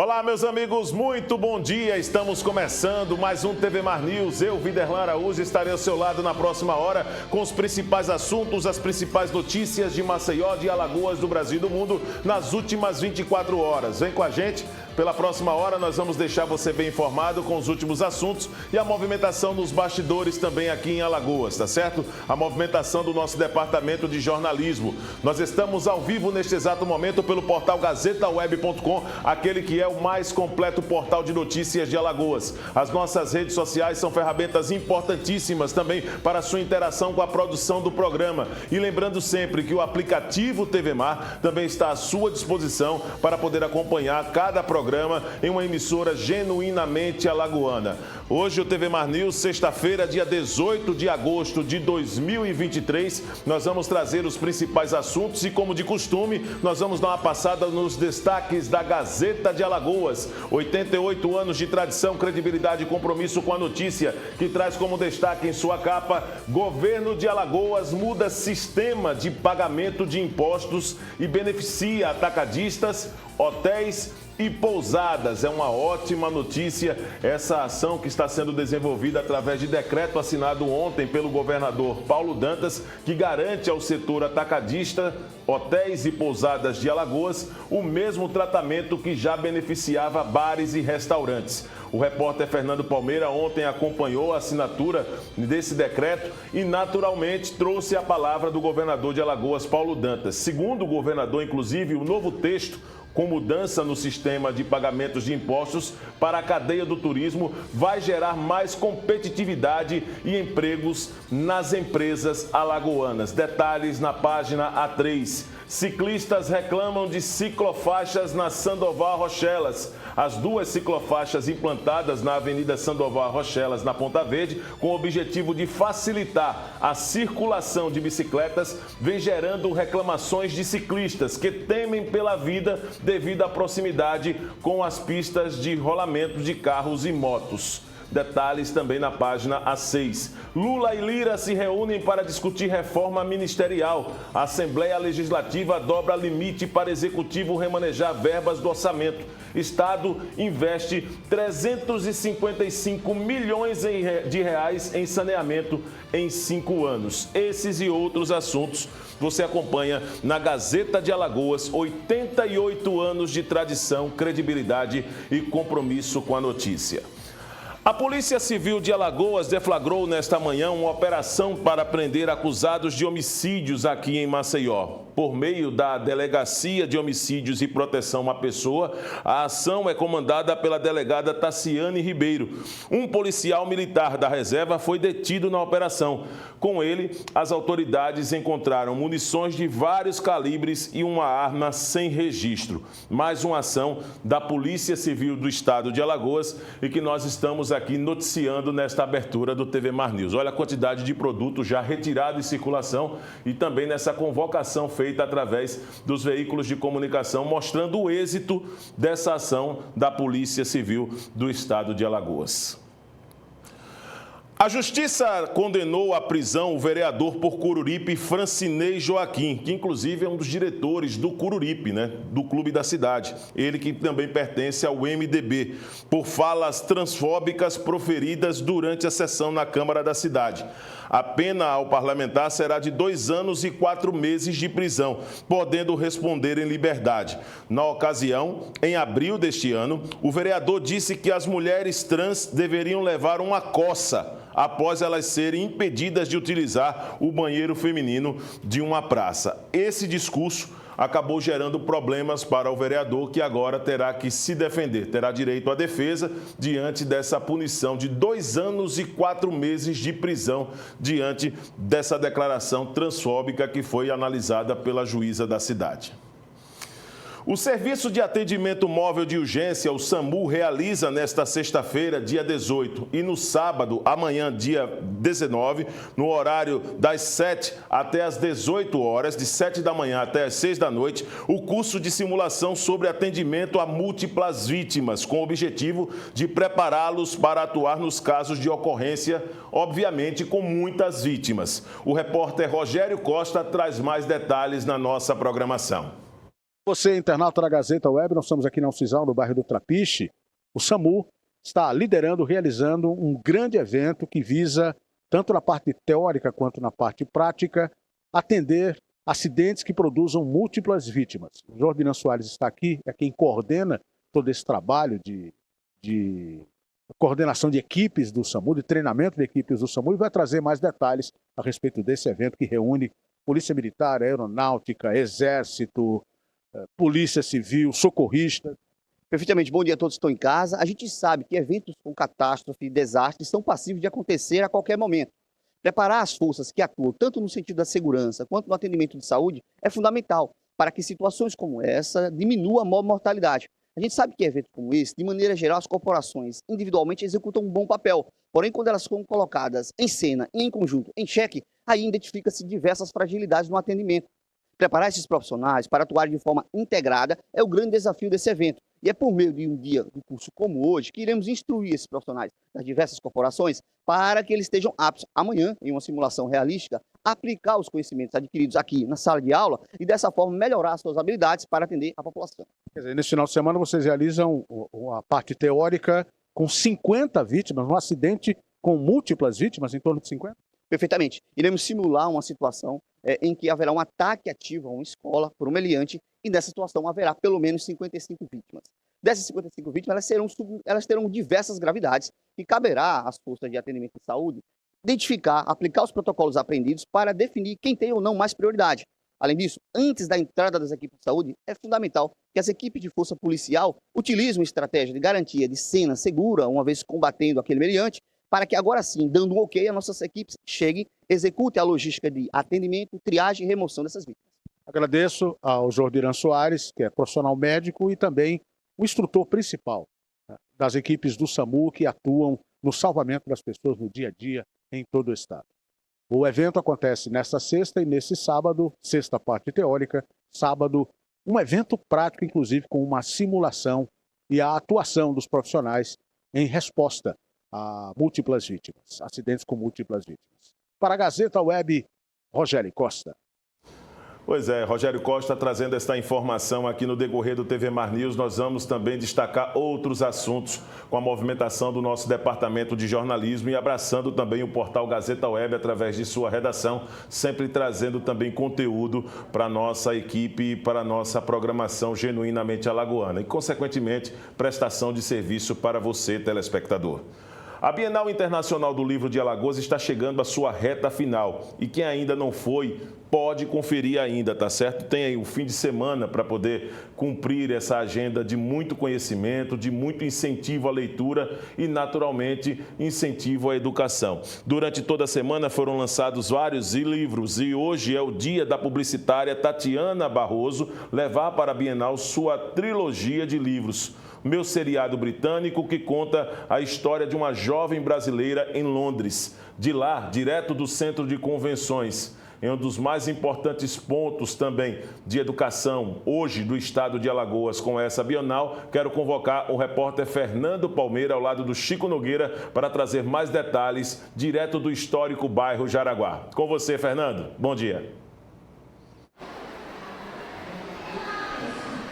Olá, meus amigos, muito bom dia. Estamos começando mais um TV Mar News. Eu, Viderlan Araújo, estarei ao seu lado na próxima hora com os principais assuntos, as principais notícias de Maceió, de Alagoas, do Brasil e do mundo nas últimas 24 horas. Vem com a gente. Pela próxima hora, nós vamos deixar você bem informado com os últimos assuntos e a movimentação nos bastidores também aqui em Alagoas, tá certo? A movimentação do nosso departamento de jornalismo. Nós estamos ao vivo neste exato momento pelo portal gazetaweb.com, aquele que é o mais completo portal de notícias de Alagoas. As nossas redes sociais são ferramentas importantíssimas também para a sua interação com a produção do programa. E lembrando sempre que o aplicativo TV Mar também está à sua disposição para poder acompanhar cada programa em uma emissora genuinamente alagoana. Hoje o TV Mar News, sexta-feira, dia 18 de agosto de 2023, nós vamos trazer os principais assuntos e, como de costume, nós vamos dar uma passada nos destaques da Gazeta de Alagoas. 88 anos de tradição, credibilidade e compromisso com a notícia, que traz como destaque em sua capa: Governo de Alagoas muda sistema de pagamento de impostos e beneficia atacadistas, hotéis e pousadas. É uma ótima notícia essa ação que está sendo desenvolvida através de decreto assinado ontem pelo governador Paulo Dantas, que garante ao setor atacadista, hotéis e pousadas de Alagoas o mesmo tratamento que já beneficiava bares e restaurantes. O repórter Fernando Palmeira ontem acompanhou a assinatura desse decreto e, naturalmente, trouxe a palavra do governador de Alagoas, Paulo Dantas. Segundo o governador, inclusive, o novo texto com mudança no sistema de pagamentos de impostos para a cadeia do turismo vai gerar mais competitividade e empregos nas empresas alagoanas. Detalhes na página A3. Ciclistas reclamam de ciclofaixas na Sandoval Rochelas. As duas ciclofaixas implantadas na Avenida Sandoval Rochelas, na Ponta Verde, com o objetivo de facilitar a circulação de bicicletas, vem gerando reclamações de ciclistas que temem pela vida devido à proximidade com as pistas de rolamento de carros e motos. Detalhes também na página A6. Lula e Lira se reúnem para discutir reforma ministerial. A Assembleia Legislativa dobra limite para Executivo remanejar verbas do orçamento. Estado investe 355 milhões de reais em saneamento em 5 anos. Esses e outros assuntos você acompanha na Gazeta de Alagoas. 88 anos de tradição, credibilidade e compromisso com a notícia. A Polícia Civil de Alagoas deflagrou nesta manhã uma operação para prender acusados de homicídios aqui em Maceió. Por meio da Delegacia de Homicídios e Proteção à Pessoa, a ação é comandada pela delegada Tassiane Ribeiro. Um policial militar da reserva foi detido na operação. Com ele, as autoridades encontraram munições de vários calibres e uma arma sem registro. Mais uma ação da Polícia Civil do Estado de Alagoas e que nós estamos aqui noticiando nesta abertura do TV Mar News. Olha a quantidade de produtos já retirados de circulação e também nessa convocação feita através dos veículos de comunicação, mostrando o êxito dessa ação da Polícia Civil do Estado de Alagoas. A Justiça condenou à prisão o vereador por Cururipe, Francinei Joaquim, que inclusive é um dos diretores do Cururipe, do clube da cidade. Ele que também pertence ao MDB, por falas transfóbicas proferidas durante a sessão na Câmara da cidade. A pena ao parlamentar será de 2 anos e 4 meses de prisão, podendo responder em liberdade. Na ocasião, em abril deste ano, o vereador disse que as mulheres trans deveriam levar uma coça após elas serem impedidas de utilizar o banheiro feminino de uma praça. Esse discurso acabou gerando problemas para o vereador, que agora terá que se defender, terá direito à defesa diante dessa punição de 2 anos e 4 meses de prisão diante dessa declaração transfóbica que foi analisada pela juíza da cidade. O Serviço de Atendimento Móvel de Urgência, o SAMU, realiza nesta sexta-feira, dia 18, e no sábado, amanhã, dia 19, no horário das 7 até as 18 horas, de 7 da manhã até as 6 da noite, o curso de simulação sobre atendimento a múltiplas vítimas, com o objetivo de prepará-los para atuar nos casos de ocorrência, obviamente com muitas vítimas. O repórter Rogério Costa traz mais detalhes na nossa programação. Você, internauta da Gazeta Web, nós estamos aqui na Uncisal, no bairro do Trapiche. O SAMU está liderando, realizando um grande evento que visa, tanto na parte teórica quanto na parte prática, atender acidentes que produzam múltiplas vítimas. O Jordinã Soares está aqui, é quem coordena todo esse trabalho de coordenação de equipes do SAMU, de treinamento de equipes do SAMU, e vai trazer mais detalhes a respeito desse evento que reúne Polícia Militar, Aeronáutica, Exército, Polícia Civil, socorristas. Perfeitamente. Bom dia a todos que estão em casa. A gente sabe que eventos com catástrofe e desastres são passíveis de acontecer a qualquer momento. Preparar as forças que atuam tanto no sentido da segurança quanto no atendimento de saúde é fundamental para que situações como essa diminuam a mortalidade. A gente sabe que eventos como esse, de maneira geral, as corporações individualmente executam um bom papel. Porém, quando elas são colocadas em cena e em conjunto, em xeque, aí identifica-se diversas fragilidades no atendimento. Preparar esses profissionais para atuarem de forma integrada é o grande desafio desse evento. E é por meio de um dia de curso como hoje que iremos instruir esses profissionais das diversas corporações para que eles estejam aptos amanhã, em uma simulação realística, a aplicar os conhecimentos adquiridos aqui na sala de aula e dessa forma melhorar suas habilidades para atender a população. Quer dizer, nesse final de semana vocês realizam a parte teórica com 50 vítimas, um acidente com múltiplas vítimas, em torno de 50? Perfeitamente. Iremos simular uma situação em que haverá um ataque ativo a uma escola por um meliante e nessa situação haverá pelo menos 55 vítimas. Dessas 55 vítimas, elas terão diversas gravidades e caberá às forças de atendimento de saúde identificar, aplicar os protocolos aprendidos para definir quem tem ou não mais prioridade. Além disso, antes da entrada das equipes de saúde, é fundamental que as equipes de força policial utilizem uma estratégia de garantia de cena segura, uma vez combatendo aquele meliante, para que agora sim, dando um ok, as nossas equipes cheguem, executem a logística de atendimento, triagem e remoção dessas vítimas. Agradeço ao Jordinã Soares, que é profissional médico e também o instrutor principal das equipes do SAMU que atuam no salvamento das pessoas no dia a dia em todo o estado. O evento acontece nesta sexta e nesse sábado, sexta parte teórica, sábado, um evento prático, inclusive com uma simulação e a atuação dos profissionais em resposta a múltiplas vítimas, acidentes com múltiplas vítimas. Para a Gazeta Web, Rogério Costa. Pois é, Rogério Costa trazendo esta informação aqui no decorrer do TV Mar News. Nós vamos também destacar outros assuntos com a movimentação do nosso departamento de jornalismo e abraçando também o portal Gazeta Web através de sua redação, sempre trazendo também conteúdo para a nossa equipe e para a nossa programação genuinamente alagoana e, consequentemente, prestação de serviço para você, telespectador. A Bienal Internacional do Livro de Alagoas está chegando à sua reta final e quem ainda não foi, pode conferir ainda, tá certo? Tem aí o fim de semana para poder cumprir essa agenda de muito conhecimento, de muito incentivo à leitura e, naturalmente, incentivo à educação. Durante toda a semana foram lançados vários livros e hoje é o dia da publicitária Tatiana Barroso levar para a Bienal sua trilogia de livros. Meu Seriado Britânico, que conta a história de uma jovem brasileira em Londres. De lá, direto do Centro de Convenções, em um dos mais importantes pontos também de educação hoje do estado de Alagoas com essa Bienal, quero convocar o repórter Fernando Palmeira ao lado do Chico Nogueira para trazer mais detalhes direto do histórico bairro Jaraguá. Com você, Fernando. Bom dia.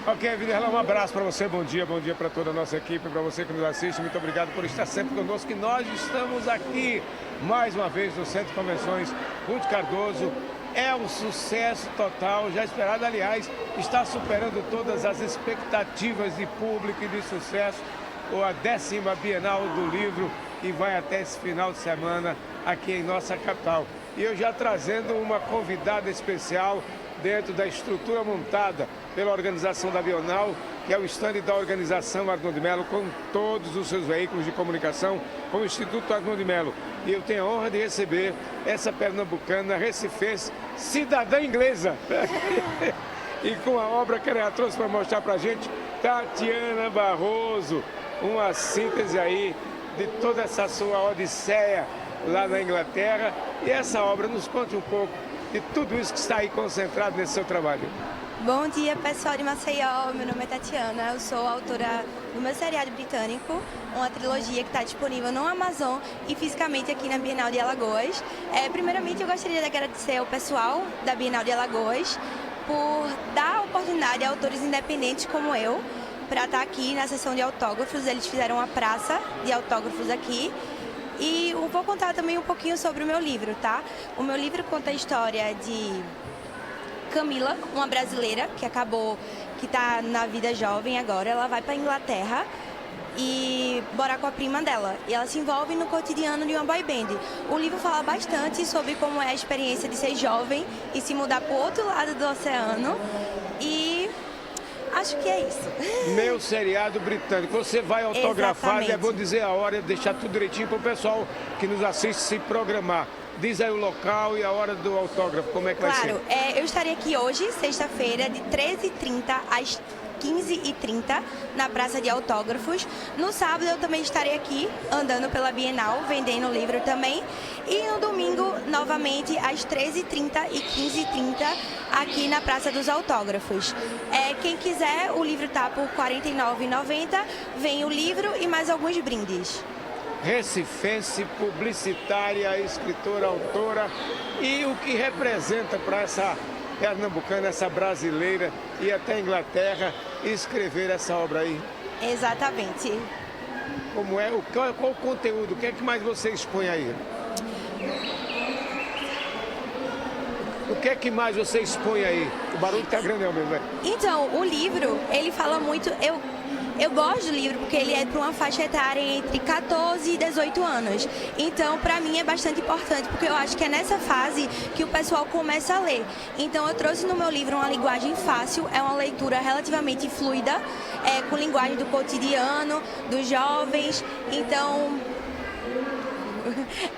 Ok, Viderlan, um abraço para você, bom dia para toda a nossa equipe, para você que nos assiste, muito obrigado por estar sempre conosco, que nós estamos aqui, mais uma vez, no Centro de Convenções Ruth Cardoso. É um sucesso total, já esperado, aliás, está superando todas as expectativas de público e de sucesso, a 10ª Bienal do Livro, e vai até esse final de semana aqui em nossa capital. E eu já trazendo uma convidada especial dentro da estrutura montada pela organização da Bienal, que é o estande da organização Arnon de Melo, com todos os seus veículos de comunicação, com o Instituto Arnon de Melo. E eu tenho a honra de receber essa pernambucana, recifense, cidadã inglesa. E com a obra que ela trouxe para mostrar para a gente, Tatiana Barroso, uma síntese aí de toda essa sua odisseia lá na Inglaterra. E essa obra nos conte um pouco de tudo isso que está aí concentrado nesse seu trabalho. Bom dia, pessoal de Maceió, meu nome é Tatiana, eu sou autora do Meu Seriado Britânico, uma trilogia que está disponível no Amazon e fisicamente aqui na Bienal de Alagoas. Primeiramente, eu gostaria de agradecer ao pessoal da Bienal de Alagoas por dar oportunidade a autores independentes como eu para estar aqui na sessão de autógrafos. Eles fizeram uma praça de autógrafos aqui. E eu vou contar também um pouquinho sobre o meu livro, tá? O meu livro conta a história de Camila, uma brasileira que está na vida jovem agora. Ela vai para a Inglaterra e morar com a prima dela. E ela se envolve no cotidiano de uma boy band. O livro fala bastante sobre como é a experiência de ser jovem e se mudar para o outro lado do oceano. E acho que é isso. Meu seriado britânico. Você vai autografar, e vou dizer a hora, deixar tudo direitinho para o pessoal que nos assiste se programar. Diz aí o local e a hora do autógrafo, como é que vai ser? Claro, eu estarei aqui hoje, sexta-feira, de 13h30 às 15h30, na Praça de Autógrafos. No sábado eu também estarei aqui, andando pela Bienal, vendendo livro também. E no domingo, novamente, às 13h30 e 15h30, aqui na Praça dos Autógrafos. Quem quiser, o livro está por R$ 49,90. Vem o livro e mais alguns brindes. Recifense, publicitária, escritora, autora, e o que representa para essa pernambucana, essa brasileira, ir até a Inglaterra e escrever essa obra aí? Exatamente. Como é? Qual o conteúdo? O que é que mais você expõe aí? O que é que mais você expõe aí? O barulho tá grande, é o mesmo, Então, o livro, ele fala muito... Eu gosto do livro porque ele é para uma faixa etária entre 14 e 18 anos. Então, para mim é bastante importante, porque eu acho que é nessa fase que o pessoal começa a ler. Então, eu trouxe no meu livro uma linguagem fácil, é uma leitura relativamente fluida, com linguagem do cotidiano, dos jovens. Então,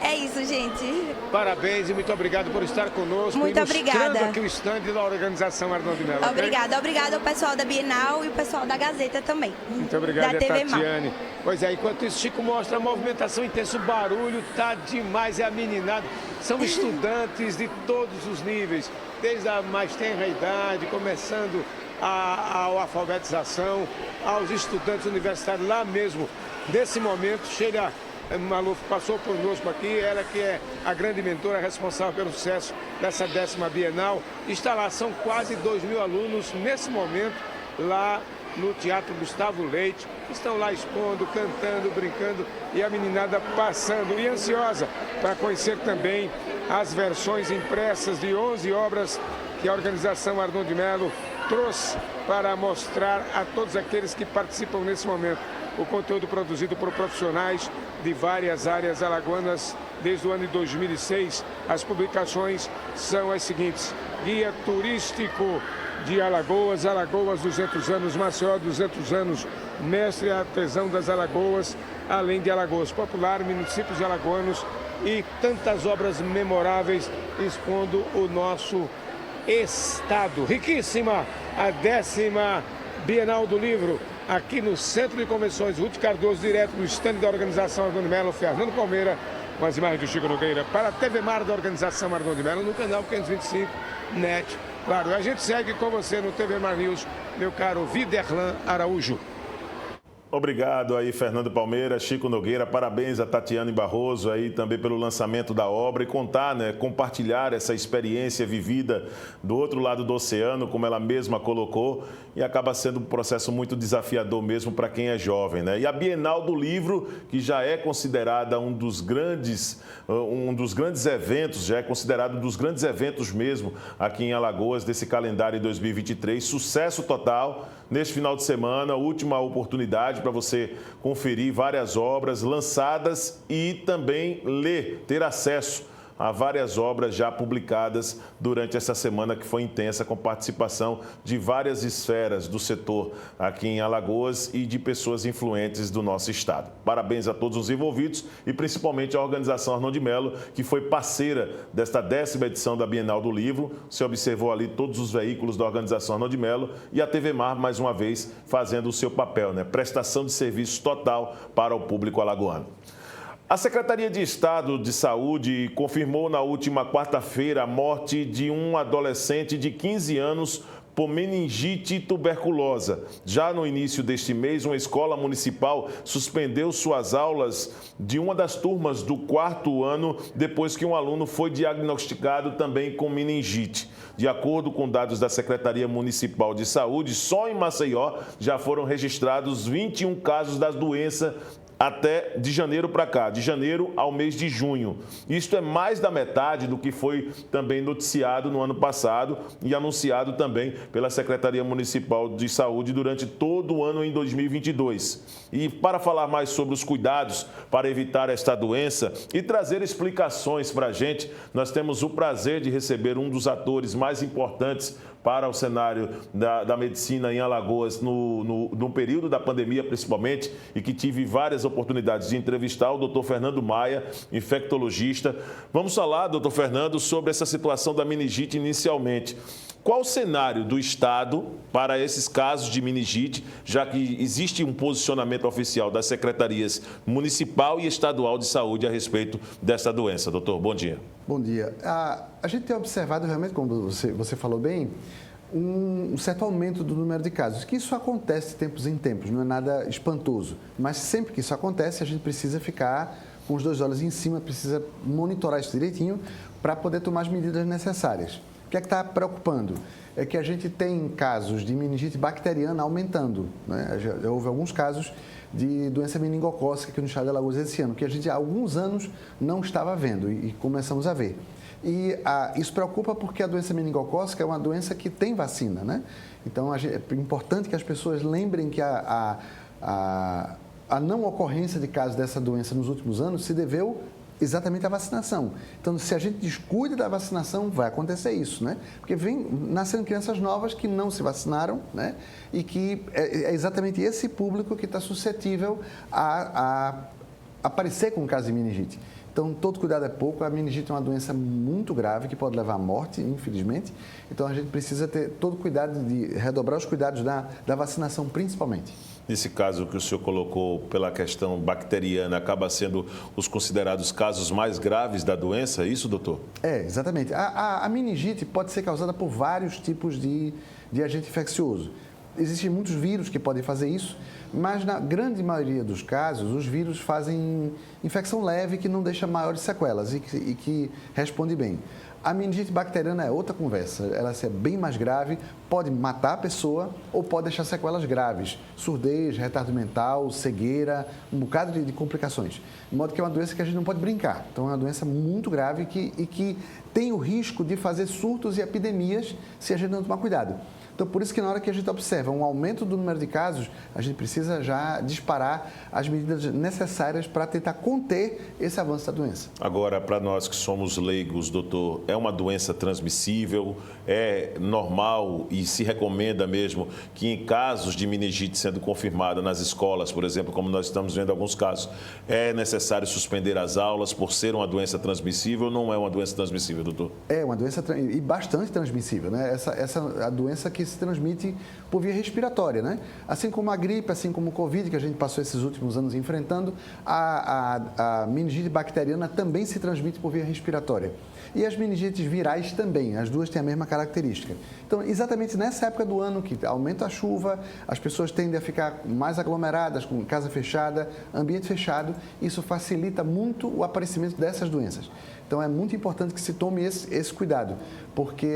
é isso, gente. Parabéns e muito obrigado por estar conosco. Muito obrigada. Aqui o stand da organização Arnon de Mello. Obrigada, obrigada ao pessoal da Bienal e o pessoal da Gazeta também. Muito obrigado, da TV Tatiane. Pois é, enquanto isso, Chico mostra a movimentação intensa, o barulho tá demais, é a meninada. São estudantes de todos os níveis, desde a mais tenra idade, começando a alfabetização, aos estudantes universitários lá mesmo. Nesse momento, Sheila Maluf passou conosco aqui, ela que é a grande mentora responsável pelo sucesso dessa 10ª Bienal. Está lá, são quase 2.000 alunos nesse momento, lá no Teatro Gustavo Leite. Estão lá expondo, cantando, brincando e a meninada passando e ansiosa para conhecer também as versões impressas de 11 obras que a organização Arnon de Mello trouxe para mostrar a todos aqueles que participam nesse momento. O conteúdo produzido por profissionais de várias áreas alagoanas desde o ano de 2006. As publicações são as seguintes: Guia Turístico de Alagoas, Alagoas 200 anos, Maceió 200 anos, Mestre Artesão das Alagoas, além de Alagoas Popular, municípios alagoanos e tantas obras memoráveis expondo o nosso estado. Riquíssima a 10ª Bienal do Livro, aqui no Centro de Convenções Ruth Cardoso, direto do stand da organização Arnon de Mello, Fernando Palmeira, com as imagens do Chico Nogueira, para a TV Mar da organização Arnon de Mello, no canal 525 NET. Claro, a gente segue com você no TV Mar News, meu caro Viderlan Araújo. Obrigado aí, Fernando Palmeira, Chico Nogueira, parabéns a Tatiane Barroso aí também pelo lançamento da obra e contar, compartilhar essa experiência vivida do outro lado do oceano, como ela mesma colocou, e acaba sendo um processo muito desafiador mesmo para quem é jovem, E a Bienal do Livro, que já é considerada um dos grandes eventos, já é considerado um dos grandes eventos mesmo aqui em Alagoas desse calendário de 2023, sucesso total. Neste final de semana, última oportunidade para você conferir várias obras lançadas e também ler, ter acesso a várias obras já publicadas durante essa semana que foi intensa, com participação de várias esferas do setor aqui em Alagoas e de pessoas influentes do nosso estado. Parabéns a todos os envolvidos e principalmente à organização Arnon de Mello, que foi parceira desta 10ª edição da Bienal do Livro. Você observou ali todos os veículos da organização Arnon de Mello e a TV Mar, mais uma vez, fazendo o seu papel, prestação de serviço total para o público alagoano. A Secretaria de Estado de Saúde confirmou na última quarta-feira a morte de um adolescente de 15 anos por meningite e tuberculosa. Já no início deste mês, uma escola municipal suspendeu suas aulas de uma das turmas do 4º ano depois que um aluno foi diagnosticado também com meningite. De acordo com dados da Secretaria Municipal de Saúde, só em Maceió já foram registrados 21 casos da doença até de janeiro para cá, de janeiro ao mês de junho. Isto é mais da metade do que foi também noticiado no ano passado e anunciado também pela Secretaria Municipal de Saúde durante todo o ano em 2022. E para falar mais sobre os cuidados para evitar esta doença e trazer explicações para a gente, nós temos o prazer de receber um dos mais importantes para o cenário da medicina em Alagoas no período da pandemia, principalmente, e que tive várias oportunidades de entrevistar, o doutor Fernando Maia, infectologista. Vamos falar, doutor Fernando, sobre essa situação da meningite inicialmente. Qual o cenário do Estado para esses casos de meningite, já que existe um posicionamento oficial das secretarias municipal e estadual de saúde a respeito dessa doença? Doutor, bom dia. Bom dia. A gente tem observado realmente, como você falou bem, um certo aumento do número de casos, que isso acontece de tempos em tempos, não é nada espantoso, mas sempre que isso acontece, a gente precisa ficar com os 2 olhos em cima, precisa monitorar isso direitinho para poder tomar as medidas necessárias. O que é que está preocupando? É que a gente tem casos de meningite bacteriana aumentando, né? Já houve alguns casos de doença meningocócica aqui no estado de Alagoas esse ano, que a gente há alguns anos não estava vendo e começamos a ver. E isso preocupa porque a doença meningocócica é uma doença que tem vacina, né? Então, é importante que as pessoas lembrem que a não ocorrência de casos dessa doença nos últimos anos se deveu exatamente à vacinação. Então, se a gente descuida da vacinação, vai acontecer isso, né? Porque vem nascendo crianças novas que não se vacinaram, né? E que é exatamente esse público que está suscetível a aparecer com um caso de meningite. Então, todo cuidado é pouco. A meningite é uma doença muito grave que pode levar à morte, infelizmente. Então, a gente precisa ter todo cuidado de redobrar os cuidados da vacinação, principalmente. Nesse caso que o senhor colocou pela questão bacteriana, acaba sendo os considerados casos mais graves da doença, é isso, doutor? É, exatamente. A meningite pode ser causada por vários tipos de agente infeccioso. Existem muitos vírus que podem fazer isso, mas na grande maioria dos casos, os vírus fazem infecção leve que não deixa maiores sequelas e que responde bem. A meningite bacteriana é outra conversa, ela é bem mais grave, pode matar a pessoa ou pode deixar sequelas graves, surdez, retardo mental, cegueira, um bocado de complicações. De modo que é uma doença que a gente não pode brincar, então é uma doença muito grave e que tem o risco de fazer surtos e epidemias se a gente não tomar cuidado. Então, por isso que na hora que a gente observa um aumento do número de casos, a gente precisa já disparar as medidas necessárias para tentar conter esse avanço da doença. Agora, para nós que somos leigos, doutor, é uma doença transmissível? É normal e se recomenda mesmo que em casos de meningite sendo confirmada nas escolas, por exemplo, como nós estamos vendo alguns casos, é necessário suspender as aulas por ser uma doença transmissível ou não é uma doença transmissível, doutor? É uma doença e bastante transmissível, né? Essa a doença que se transmite por via respiratória, né? Assim como a gripe, assim como o Covid, que a gente passou esses últimos anos enfrentando, a meningite bacteriana também se transmite por via respiratória. E as meningites virais também, as duas têm a mesma característica. Então, exatamente nessa época do ano que aumenta a chuva, as pessoas tendem a ficar mais aglomeradas, com casa fechada, ambiente fechado, isso facilita muito o aparecimento dessas doenças. Então, é muito importante que se tome esse cuidado, porque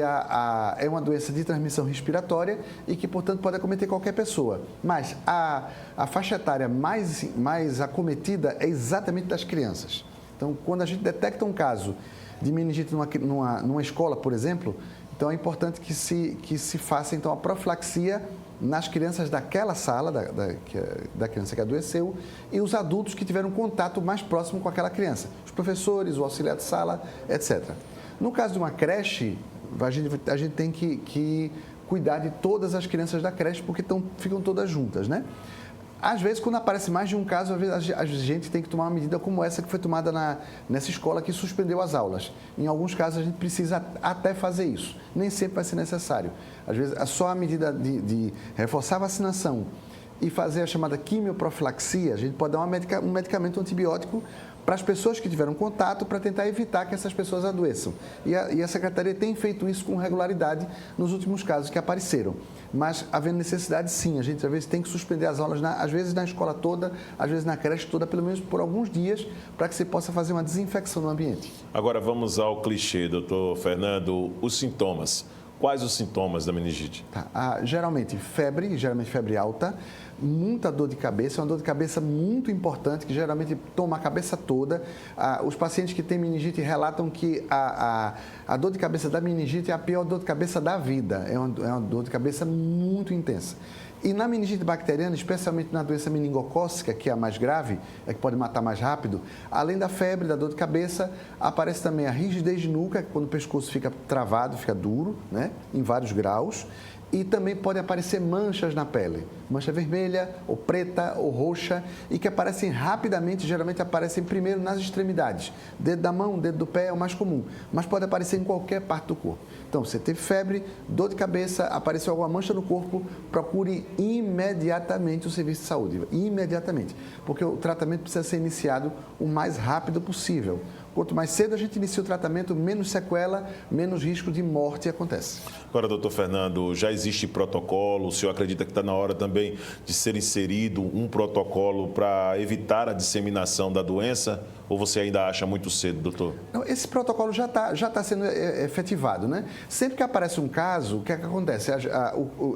é uma doença de transmissão respiratória e que, portanto, pode acometer qualquer pessoa. Mas a faixa etária mais acometida é exatamente das crianças. Então, quando a gente detecta um caso de meningite numa escola, por exemplo, então é importante que se faça então a profilaxia nas crianças daquela sala, da criança que adoeceu, e os adultos que tiveram contato mais próximo com aquela criança, os professores, o auxiliar de sala, etc. No caso de uma creche, a gente tem que cuidar de todas as crianças da creche, porque ficam todas juntas, né? Às vezes, quando aparece mais de um caso, às vezes a gente tem que tomar uma medida como essa que foi tomada nessa escola que suspendeu as aulas. Em alguns casos, a gente precisa até fazer isso. Nem sempre vai ser necessário. Às vezes, só a medida de reforçar a vacinação e fazer a chamada quimioprofilaxia, a gente pode dar um medicamento antibiótico para as pessoas que tiveram contato, para tentar evitar que essas pessoas adoeçam. E a Secretaria tem feito isso com regularidade nos últimos casos que apareceram. Mas, havendo necessidade, sim, a gente às vezes tem que suspender as aulas, às vezes na escola toda, às vezes na creche toda, pelo menos por alguns dias, para que você possa fazer uma desinfecção no ambiente. Agora vamos ao clichê, doutor Fernando, os sintomas. Quais os sintomas da meningite? Geralmente febre alta, muita dor de cabeça, uma dor de cabeça muito importante, que geralmente toma a cabeça toda. Os pacientes que têm meningite relatam que a dor de cabeça da meningite é a pior dor de cabeça da vida, é uma dor de cabeça muito intensa. E na meningite bacteriana, especialmente na doença meningocócica, que é a mais grave, é que pode matar mais rápido, além da febre, da dor de cabeça, aparece também a rigidez de nuca, quando o pescoço fica travado, fica duro, né, em vários graus. E também pode aparecer manchas na pele, mancha vermelha, ou preta, ou roxa, e que aparecem rapidamente, geralmente aparecem primeiro nas extremidades. Dedo da mão, dedo do pé é o mais comum, mas pode aparecer em qualquer parte do corpo. Então, você teve febre, dor de cabeça, apareceu alguma mancha no corpo, procure imediatamente o serviço de saúde, imediatamente, porque o tratamento precisa ser iniciado o mais rápido possível. Quanto mais cedo a gente inicia o tratamento, menos sequela, menos risco de morte acontece. Agora, doutor Fernando, já existe protocolo? O senhor acredita que está na hora também de ser inserido um protocolo para evitar a disseminação da doença? Ou você ainda acha muito cedo, doutor? Não, esse protocolo já tá sendo efetivado, né? Sempre que aparece um caso, o que é que acontece?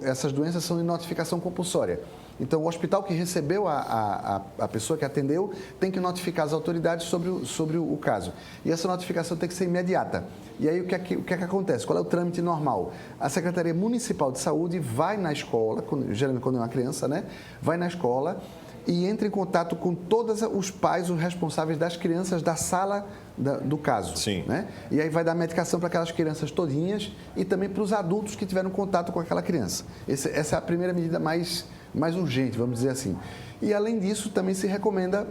Essas doenças são de notificação compulsória. Então, o hospital que recebeu a pessoa que atendeu tem que notificar as autoridades sobre o caso. E essa notificação tem que ser imediata. E aí, o que é que acontece? Qual é o trâmite normal? A Secretaria Municipal de Saúde vai na escola, geralmente quando é uma criança, né? Vai na escola e entra em contato com todos os pais, os responsáveis das crianças da sala do caso. Sim. Né? E aí vai dar medicação para aquelas crianças todinhas e também para os adultos que tiveram contato com aquela criança. Essa é a primeira medida mais urgente, vamos dizer assim. E, além disso, também se recomenda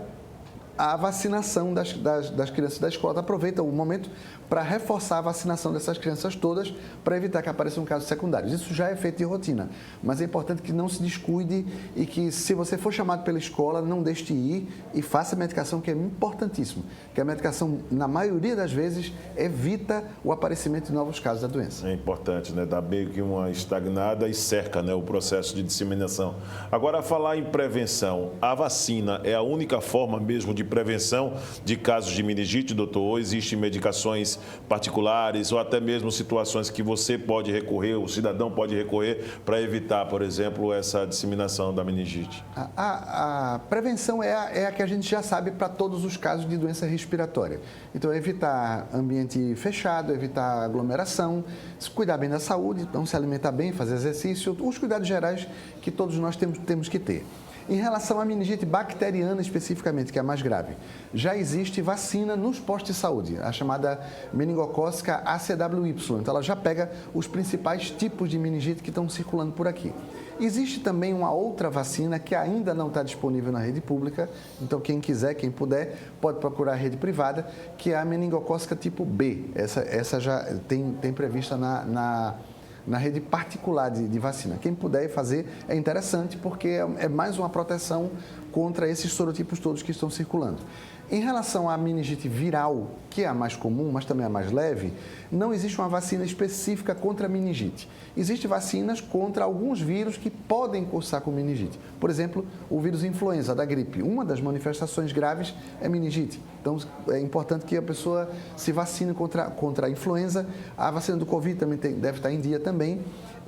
a vacinação das crianças da escola. Aproveita o momento para reforçar a vacinação dessas crianças todas, para evitar que apareçam casos secundários. Isso já é feito de rotina, mas é importante que não se descuide e que, se você for chamado pela escola, não deixe de ir e faça a medicação, que é importantíssimo, que a medicação, na maioria das vezes, evita o aparecimento de novos casos da doença. É importante, né? Dá meio que uma estagnada e cerca, né, o processo de disseminação. Agora, falar em prevenção, a vacina é a única forma mesmo de prevenção de casos de meningite, doutor? Ou existem medicações particulares ou até mesmo situações que você pode recorrer, o cidadão pode recorrer para evitar, por exemplo, essa disseminação da meningite? A prevenção é a que a gente já sabe para todos os casos de doença respiratória. Então, evitar ambiente fechado, evitar aglomeração, se cuidar bem da saúde, então se alimentar bem, fazer exercício, os cuidados gerais que todos nós temos que ter. Em relação à meningite bacteriana especificamente, que é a mais grave, já existe vacina nos postos de saúde, a chamada meningocócica ACWY. Então, ela já pega os principais tipos de meningite que estão circulando por aqui. Existe também uma outra vacina que ainda não está disponível na rede pública, então quem quiser, quem puder, pode procurar a rede privada, que é a meningocócica tipo B. Essa já tem prevista na rede particular de vacina. Quem puder fazer é interessante, porque é mais uma proteção contra esses sorotipos todos que estão circulando. Em relação à meningite viral, que é a mais comum, mas também a mais leve, não existe uma vacina específica contra a meningite. Existem vacinas contra alguns vírus que podem cursar com meningite. Por exemplo, o vírus influenza, da gripe. Uma das manifestações graves é meningite. Então, é importante que a pessoa se vacine contra a influenza. A vacina do Covid também deve estar em dia também.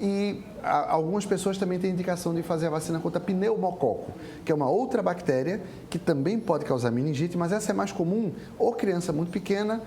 E algumas pessoas também têm indicação de fazer a vacina contra pneumococo, que é uma outra bactéria que também pode causar meningite, mas essa é mais comum ou criança muito pequena,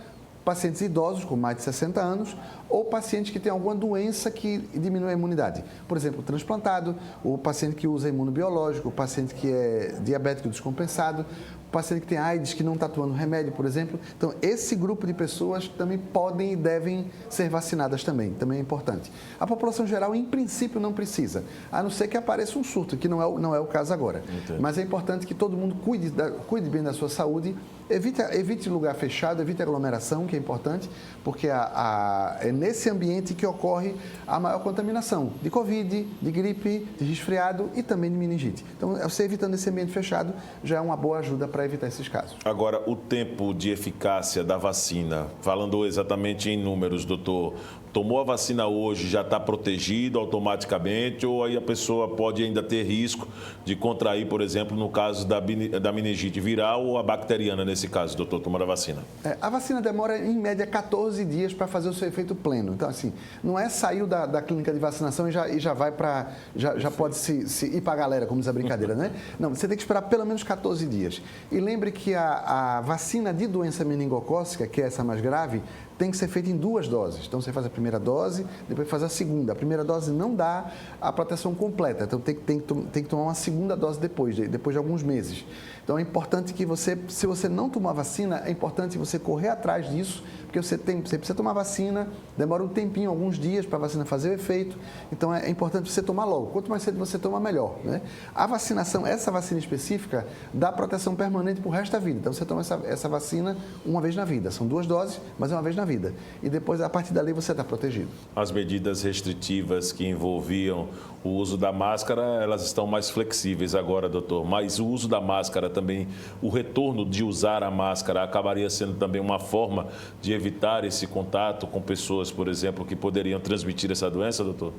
pacientes idosos com mais de 60 anos ou pacientes que têm alguma doença que diminui a imunidade. Por exemplo, o transplantado, o paciente que usa imunobiológico, o paciente que é diabético descompensado, o paciente que tem AIDS, que não está tomando remédio, por exemplo. Então, esse grupo de pessoas também podem e devem ser vacinadas também é importante. A população geral, em princípio, não precisa, a não ser que apareça um surto, que não é o caso agora. Entendi. Mas é importante que todo mundo cuide bem da sua saúde, evite lugar fechado, evite aglomeração, que é importante, porque é nesse ambiente que ocorre a maior contaminação de Covid, de gripe, de resfriado e também de meningite. Então, você evitando esse ambiente fechado já é uma boa ajuda para para evitar esses casos. Agora, o tempo de eficácia da vacina, falando exatamente em números, doutor, tomou a vacina hoje, já está protegido automaticamente ou aí a pessoa pode ainda ter risco de contrair, por exemplo, no caso da meningite viral ou a bacteriana, nesse caso, doutor, tomando a vacina? A vacina demora, em média, 14 dias para fazer o seu efeito pleno. Então, assim, não é saiu da clínica de vacinação e já vai para... Já pode se ir para a galera, como diz a brincadeira, né? Não, você tem que esperar pelo menos 14 dias. E lembre que a vacina de doença meningocócica, que é essa mais grave, tem que ser feita em 2 doses. Então, você faz a primeira dose, depois faz a segunda. A primeira dose não dá a proteção completa, então tem que tomar uma segunda dose depois de alguns meses. Então, é importante que você, se você não tomar vacina, é importante você correr atrás disso, porque você precisa tomar vacina, demora um tempinho, alguns dias para a vacina fazer o efeito, então é importante você tomar logo. Quanto mais cedo você toma, melhor, né? A vacinação, essa vacina específica, dá proteção permanente para o resto da vida. Então, você toma essa vacina uma vez na vida. São 2 doses, mas é uma vez na vida. E depois, a partir dali, você está protegido. As medidas restritivas que envolviam o uso da máscara, elas estão mais flexíveis agora, doutor. Mas o uso da máscara também, o retorno de usar a máscara acabaria sendo também uma forma de evitar esse contato com pessoas, por exemplo, que poderiam transmitir essa doença, doutor?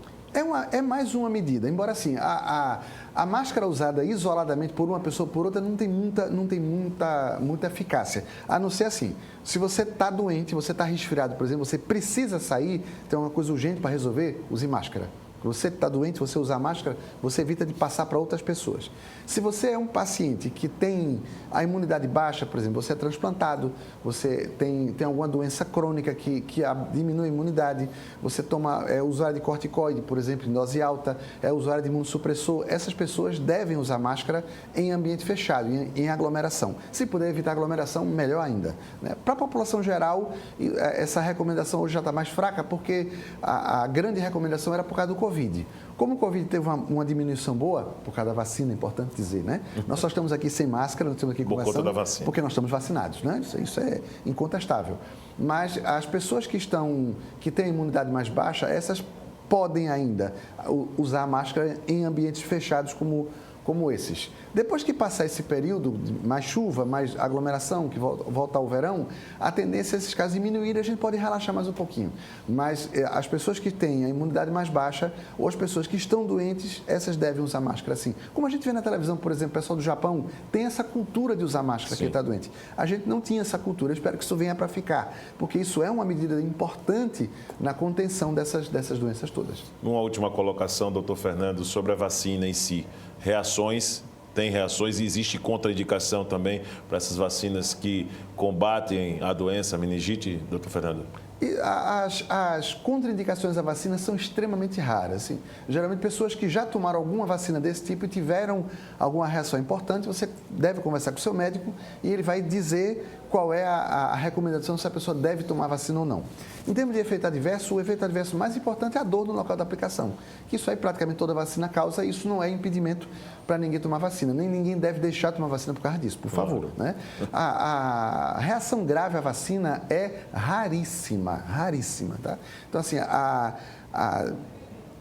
É mais uma medida, embora assim, a máscara usada isoladamente por uma pessoa ou por outra não tem muita eficácia, a não ser assim, se você está doente, você está resfriado, por exemplo, você precisa sair, tem uma coisa urgente para resolver, use máscara. Você está doente, você usar máscara, você evita de passar para outras pessoas. Se você é um paciente que tem a imunidade baixa, por exemplo, você é transplantado, você tem alguma doença crônica que diminui a imunidade, você é usuário de corticoide, por exemplo, em dose alta, é usuário de imunossupressor, essas pessoas devem usar máscara em ambiente fechado, em aglomeração. Se puder evitar aglomeração, melhor ainda, né? Para a população geral, essa recomendação hoje já está mais fraca, porque a grande recomendação era por causa do Covid. Como o Covid teve uma diminuição boa, por causa da vacina, é importante dizer, né? Nós só estamos aqui sem máscara, nós estamos aqui conversando porque nós estamos vacinados, né? Isso é incontestável. Mas as pessoas que têm imunidade mais baixa, essas podem ainda usar máscara em ambientes fechados como esses. Depois que passar esse período, mais chuva, mais aglomeração, que volta ao verão, a tendência é esses casos diminuírem, a gente pode relaxar mais um pouquinho. Mas as pessoas que têm a imunidade mais baixa ou as pessoas que estão doentes, essas devem usar máscara, sim. Como a gente vê na televisão, por exemplo, o pessoal do Japão tem essa cultura de usar máscara, quem está doente. A gente não tinha essa cultura, eu espero que isso venha para ficar, porque isso é uma medida importante na contenção dessas doenças todas. Uma última colocação, doutor Fernando, sobre a vacina em si. Tem reações e existe contraindicação também para essas vacinas que combatem a doença, a meningite, doutor Fernando? E as contraindicações da vacina são extremamente raras. Assim. Geralmente, pessoas que já tomaram alguma vacina desse tipo e tiveram alguma reação importante, você deve conversar com o seu médico e ele vai dizer qual é a recomendação se a pessoa deve tomar vacina ou não. Em termos de efeito adverso, o efeito adverso mais importante é a dor no local da aplicação. Que isso aí praticamente toda vacina causa e isso não é impedimento para ninguém tomar vacina. Nem ninguém deve deixar de tomar vacina por causa disso, por favor. Né? A reação grave à vacina é raríssima, tá? Então, assim, a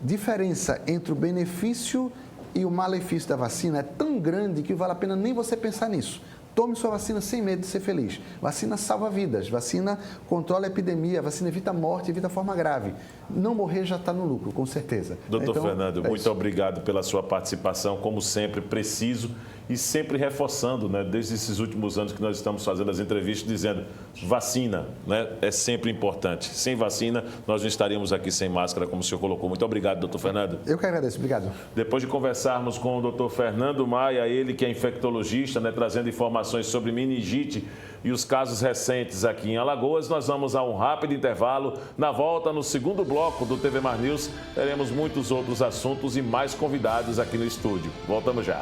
diferença entre o benefício e o malefício da vacina é tão grande que vale a pena nem você pensar nisso. Tome sua vacina sem medo de ser feliz. Vacina salva vidas, vacina controla a epidemia, vacina evita a morte, evita a forma grave. Não morrer já está no lucro, com certeza. Doutor Fernando, muito obrigado pela sua participação, como sempre, preciso e sempre reforçando, né, desde esses últimos anos que nós estamos fazendo as entrevistas, dizendo vacina, né, é sempre importante. Sem vacina, nós não estaríamos aqui sem máscara, como o senhor colocou. Muito obrigado, doutor Fernando. Eu que agradeço, obrigado. Depois de conversarmos com o doutor Fernando Maia, ele que é infectologista, né, trazendo informações sobre meningite e os casos recentes aqui em Alagoas, nós vamos a um rápido intervalo. Na volta, no segundo bloco do TV Mar News, teremos muitos outros assuntos e mais convidados aqui no estúdio. Voltamos já.